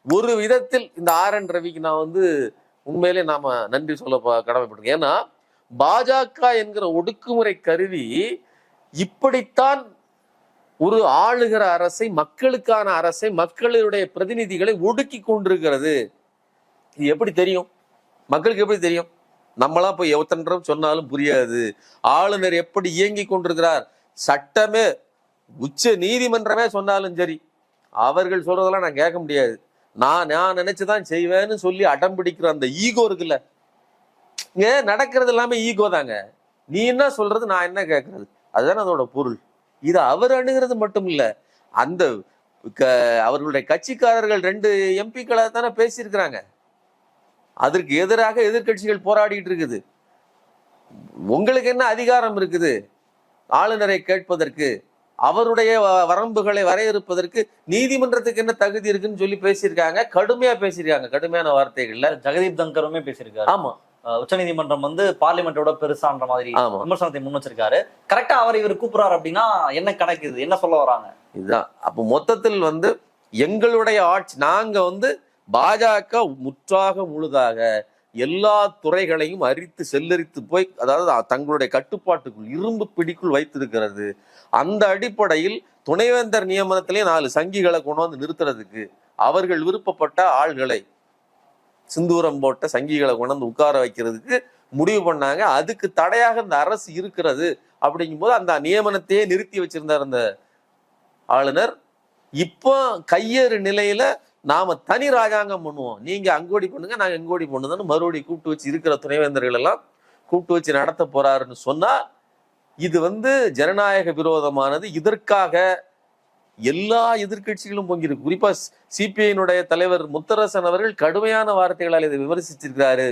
ஒரு விதத்தில் இந்த RN ரவிக்கு நான் உண்மையிலே நாம நன்றி சொல்ல கடமைப்பட்டிருக்கேன். ஏன்னா பாஜக என்கிற ஒடுக்குமுறை கருவி இப்படித்தான் ஒரு ஆளுகிற அரசை, மக்களுக்கான அரசை, மக்களுடைய பிரதிநிதிகளை ஒடுக்கி கொண்டிருக்கிறது. இது எப்படி தெரியும்? மக்களுக்கு எப்படி தெரியும்? நம்மளாம் போய் எவத்தன்றம் சொன்னாலும் புரியாது. ஆளுநர் எப்படி இயங்கி கொண்டிருக்கிறார், சட்டமே உச்ச நீதிமன்றமே சொன்னாலும் சரி, அவர்கள் சொல்றதெல்லாம் நான் கேட்க முடியாது. நான் நினைச்சுதான் செய்வேன்னு சொல்லி அடம் பிடிக்கிற அந்த ஈகோ இருக்குல்ல, இங்க நடக்கிறது எல்லாமே ஈகோ தாங்க. நீ என்ன சொல்றது, நான் என்ன கேட்கறது, அதுதான் அதோட பொருள். இது அவர் அணுகிறது மட்டும் இல்ல, அந்த அவர்களுடைய கட்சிக்காரர்கள் 2 எம்பிக்களை தானே பேசியிருக்கிறாங்க. அதற்கு எதிராக எதிர்கட்சிகள் போராடிட்டு இருக்குது. உங்களுக்கு என்ன அதிகாரம் இருக்குது ஆளுநரை கேட்பதற்கு? அவருடைய வரம்புகளை வரையறுப்பதற்கு நீதிமன்றத்துக்கு என்ன தகுதி இருக்குன்னு சொல்லி பேசியிருக்காங்க. கடுமையா பேசியிருக்காங்க, கடுமையான வார்த்தைகள்ல. ஜெகதீப் தங்கருமே பேசியிருக்காரு. ஆமா, உச்சநீதிமன்றம் பார்லிமெண்டோட பெருசான்ற மாதிரி விமர்சனத்தை முன் வச்சிருக்காரு. கரெக்டா அவர் இவர் கூப்பிடுறாரு அப்படின்னா என்ன கணக்கு, இது என்ன சொல்ல வராங்க? இதுதான். அப்போ மொத்தத்தில் எங்களுடைய ஆட்சி, நாங்க பாஜக முற்றாக முழுதாக எல்லா துறைகளையும் அரித்து செல்லரித்து போய், அதாவது தங்களுடைய கட்டுப்பாட்டுக்குள், இரும்பு பிடிக்குள் வைத்திருக்கிறது. அந்த அடிப்படையில் துணைவேந்தர் நியமனத்திலே 4 சங்கிகளை கொண்டு நிறுத்துறதுக்கு, அவர்கள் விருப்பப்பட்ட ஆள்களை, சிந்தூரம் போட்ட சங்கிகளை கொண்டு உட்கார வைக்கிறதுக்கு முடிவு பண்ணாங்க. அதுக்கு தடையாக இந்த அரசு இருக்கிறது. அப்படிங்கும் போது அந்த நியமனத்தையே நிறுத்தி வச்சிருந்தார் அந்த ஆளுநர். இப்போ கையேறு நிலையில நாம தனி ராஜாங்கம் பண்ணுவோம், நீங்க அங்கோடி பண்ணுங்க, நாங்க எங்கோடி பண்ணுதுன்னு மறுபடியும் கூப்பிட்டு வச்சு இருக்கிற துணைவேந்தர்கள் எல்லாம் கூப்பிட்டு வச்சு நடத்த போறாருன்னு சொன்னா, இது ஜனநாயக விரோதமானது. இதற்காக எல்லா எதிர்கட்சிகளும் பொங்கிருக்கு. குறிப்பா CPI தலைவர் முத்தரசன் அவர்கள் கடுமையான வார்த்தைகளால் இதை விமர்சிச்சிருக்கிறாரு.